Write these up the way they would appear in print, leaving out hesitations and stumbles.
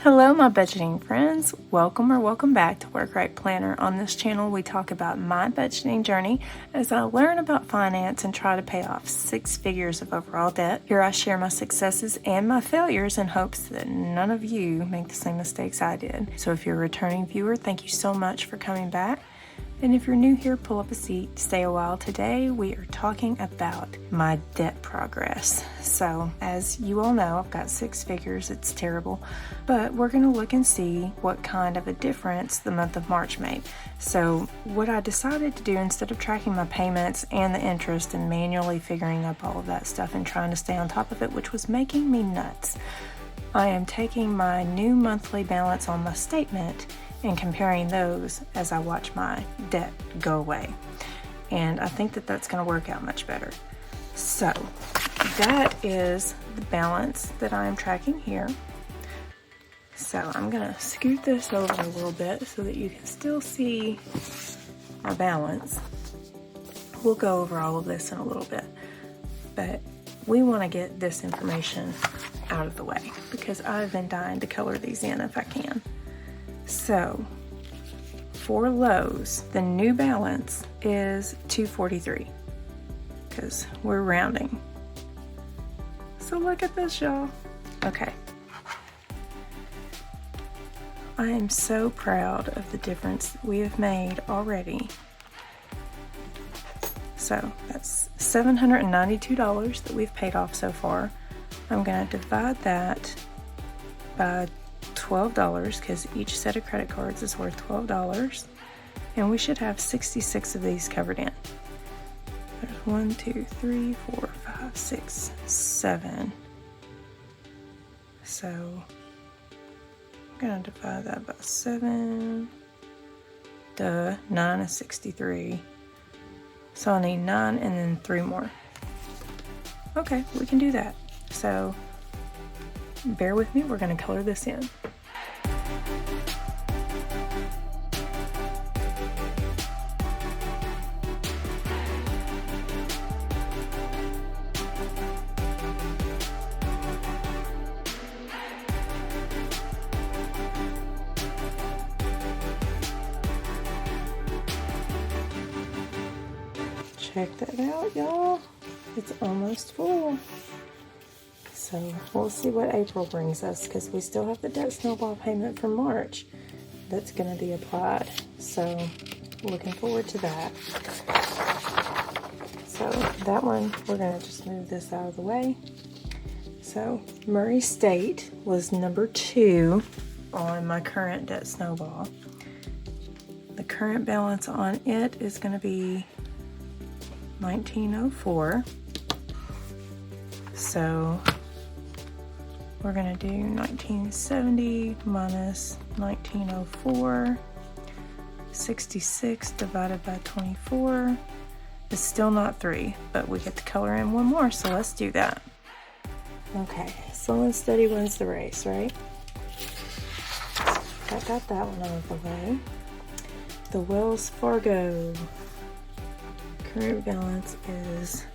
Hello my budgeting friends, welcome back to Work Right Planner. On this channel we talk about my budgeting journey as I learn about finance and try to pay off 6 figures of overall debt. Here I share my successes and my failures in hopes that none of you make the same mistakes I did. So if you're a returning viewer, thank you so much for coming back. And if you're new here, pull up a seat, stay a while. Today we are talking about my debt progress. So as you all know, I've got 6 figures, it's terrible, but we're going to look and see what kind of a difference the month of March made. So what I decided to do, instead of tracking my payments and the interest and manually figuring up all of that stuff and trying to stay on top of it, which was making me nuts, I am taking my new monthly balance on my statement and comparing those as I watch my debt go away. And I think that that's going to work out much better. So that is the balance that I am tracking here. So I'm going to scoot this over a little bit so that you can still see my balance. We'll go over all of this in a little bit, but we want to get this information out of the way because I've been dying to color these in if I can. So for Lowe's, the new balance is $243 because we're rounding. So look at this, y'all. Okay. I am so proud of the difference we have made already. So that's $792 that we've paid off so far. I'm going to divide that by $12 because each set of credit cards is worth $12, and we should have 66 of these covered in. There's 1, 2, 3, 4, 5, 6, 7. So I'm gonna divide that by 7. 9 is 63. So I need 9 and then 3 more. Okay, we can do that. So bear with me, we're gonna color this in. Check that out, y'all. It's almost full. So we'll see what April brings us because we still have the debt snowball payment for March that's going to be applied. So looking forward to that. So that one, we're going to just move this out of the way. So Murray State was number 2 on my current debt snowball. The current balance on it is going to be $1904. So we're going to do 1970 minus 1904. 66 divided by 24 is still not 3, but we get to color in one more, so let's do that. Okay, slow and steady wins the race, right? I got that one out of the way. The Wells Fargo current balance is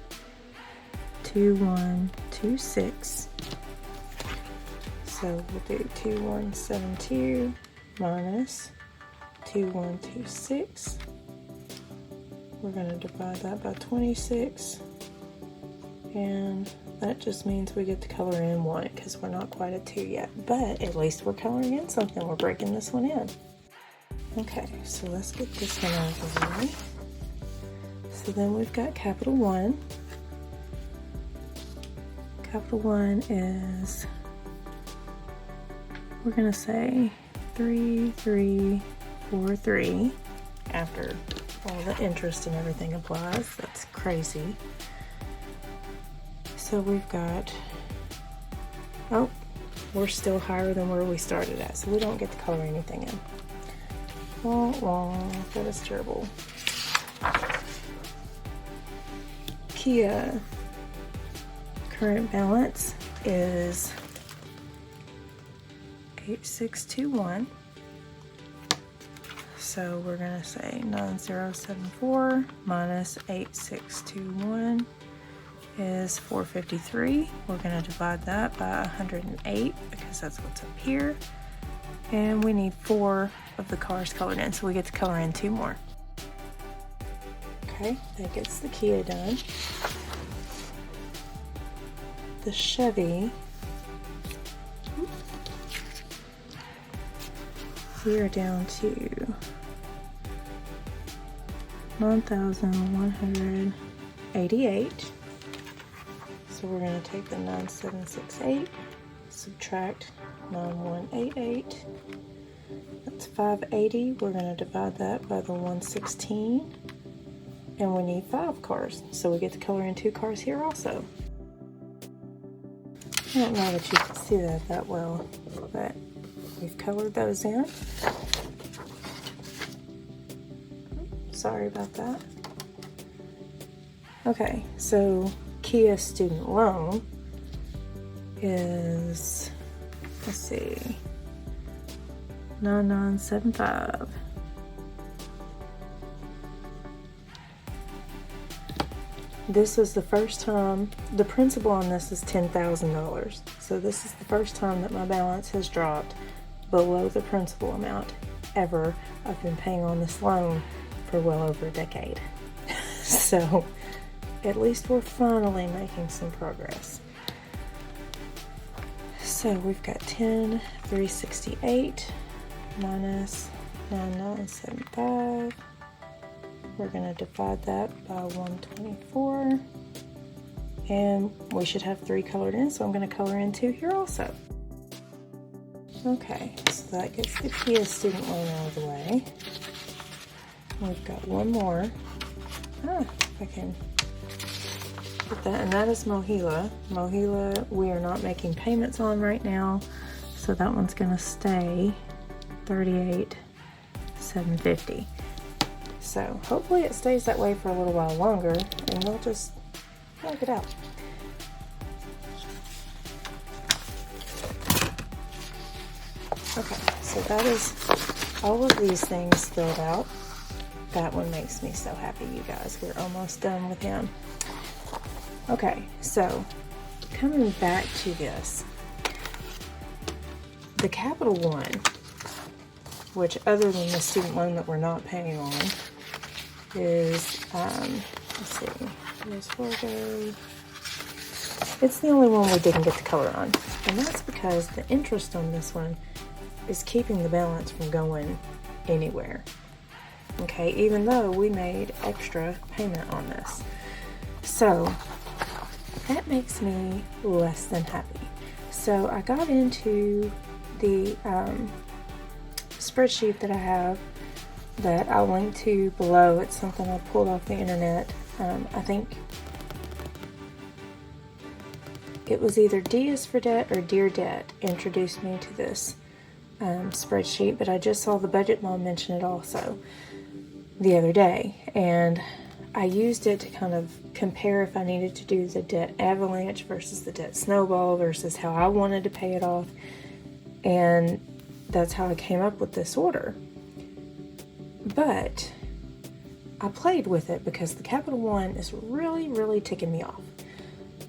2126. So we'll do 2172 minus 2126. We're going to divide that by 26, and that just means we get to color in 1 because we're not quite at 2 yet, but at least we're coloring in something. We're breaking this one in. Okay, so let's get this one out of the way. So then we've got capital 1. Capital 1 is, we're going to say 3343 after all the interest and everything applies. That's crazy. So we've got, oh, we're still higher than where we started at, so we don't get to color anything in. That is terrible. Kia current balance is 8621. So we're going to say 9074 minus 8621 is 453. We're going to divide that by 108 because that's what's up here. And we need 4 of the cars colored in, so we get to color in 2 more. Okay, that gets the Kia done. The Chevy, we are down to 9,188. So we're going to take the 9768, subtract 9188. That's 580. We're going to divide that by the 116. And we need 5 cars. So we get to color in 2 cars here also. I don't know that you can see that well, but we've colored those in. Sorry about that. Okay, so Kia student loan is, let's see, 9975. This is the first time, the principal on this is $10,000. So this is the first time that my balance has dropped below the principal amount ever. I've been paying on this loan for well over a decade. So at least we're finally making some progress. So we've got 10,368 minus 9975. We're going to divide that by 124. And we should have 3 colored in, so I'm going to color in 2 here also. Okay, so that gets the Kia student loan out of the way. We've got one more. If I can put that, and that is Mohila. Mohila, we are not making payments on right now, so that one's going to stay $38,750. So hopefully it stays that way for a little while longer, and we'll just work it out. Okay, so that is all of these things filled out. That one makes me so happy, you guys. We're almost done with him. Okay, so coming back to this, the Capital One, which other than the student loan that we're not paying on, is, let's see, here's Fargo. It's the only one we didn't get the color on, and that's because the interest on this one is keeping the balance from going anywhere. Okay, even though we made extra payment on this. So that makes me less than happy. So I got into the spreadsheet that I have that I'll link to below. It's something I pulled off the internet. I think it was either D is for Debt or Dear Debt introduced me to this spreadsheet, but I just saw the Budget Mom mention it also the other day, and I used it to kind of compare if I needed to do the debt avalanche versus the debt snowball versus how I wanted to pay it off, and that's how I came up with this order. But I played with it because the Capital One is really ticking me off.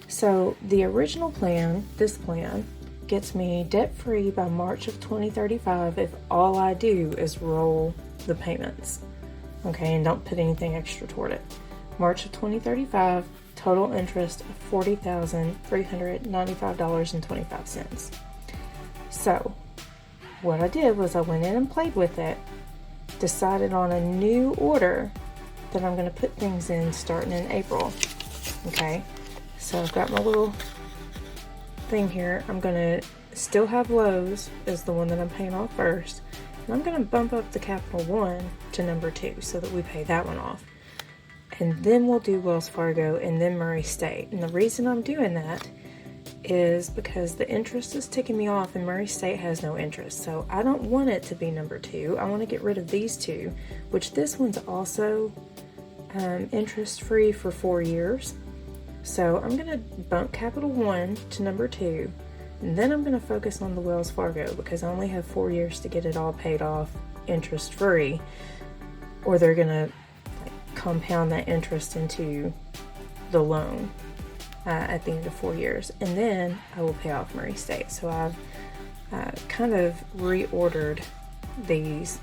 So the original plan, this plan, gets me debt-free by March of 2035 if all I do is roll the payments. Okay, and don't put anything extra toward it. March of 2035, total interest of $40,395.25. So, what I did was I went in and played with it, decided on a new order that I'm going to put things in starting in April. Okay, so I've got my little thing here. I'm going to still have Lowe's as the one that I'm paying off first. And I'm going to bump up the Capital One to number 2 so that we pay that one off. And then we'll do Wells Fargo and then Murray State. And the reason I'm doing that is because the interest is ticking me off and Murray State has no interest. So I don't want it to be number 2. I want to get rid of these 2, which this one's also interest free for 4 years. So I'm going to bump Capital One to number 2. And then I'm going to focus on the Wells Fargo because I only have 4 years to get it all paid off interest free, or they're going to compound that interest into the loan at the end of 4 years. And then I will pay off Murray State. So I've I kind of reordered these,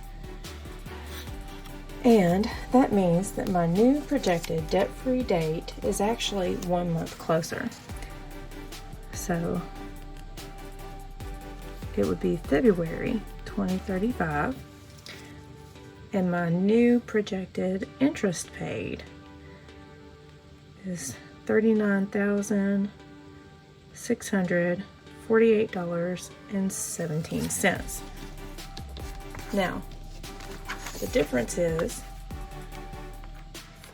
and that means that my new projected debt-free date is actually 1 month closer. So it would be February 2035, and my new projected interest paid is $39,648.17. Now, the difference is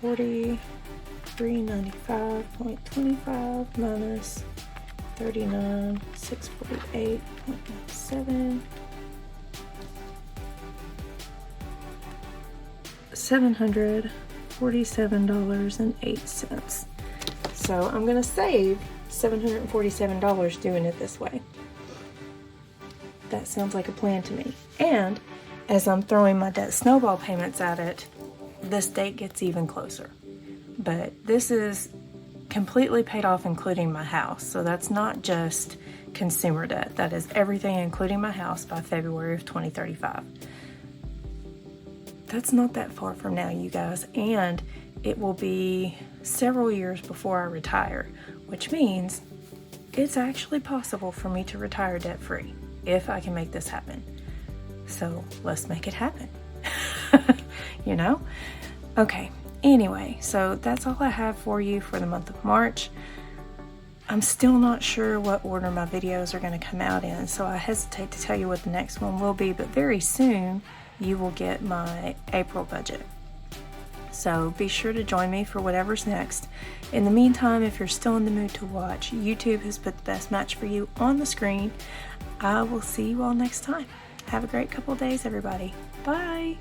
$43.95.25 minus $39,648.97, $747.08. So I'm going to save $747 doing it this way. That sounds like a plan to me. And as I'm throwing my debt snowball payments at it, this date gets even closer. But this is completely paid off, including my house. So that's not just consumer debt. That is everything, including my house, by February of 2035. That's not that far from now, you guys. And it will be several years before I retire, which means it's actually possible for me to retire debt-free if I can make this happen. So let's make it happen. You know? Okay. Anyway, so that's all I have for you for the month of March. I'm still not sure what order my videos are going to come out in, so I hesitate to tell you what the next one will be, but very soon you will get my April budget. So be sure to join me for whatever's next. In the meantime, if you're still in the mood to watch, YouTube has put the best match for you on the screen. I will see you all next time. Have a great couple days, everybody. Bye.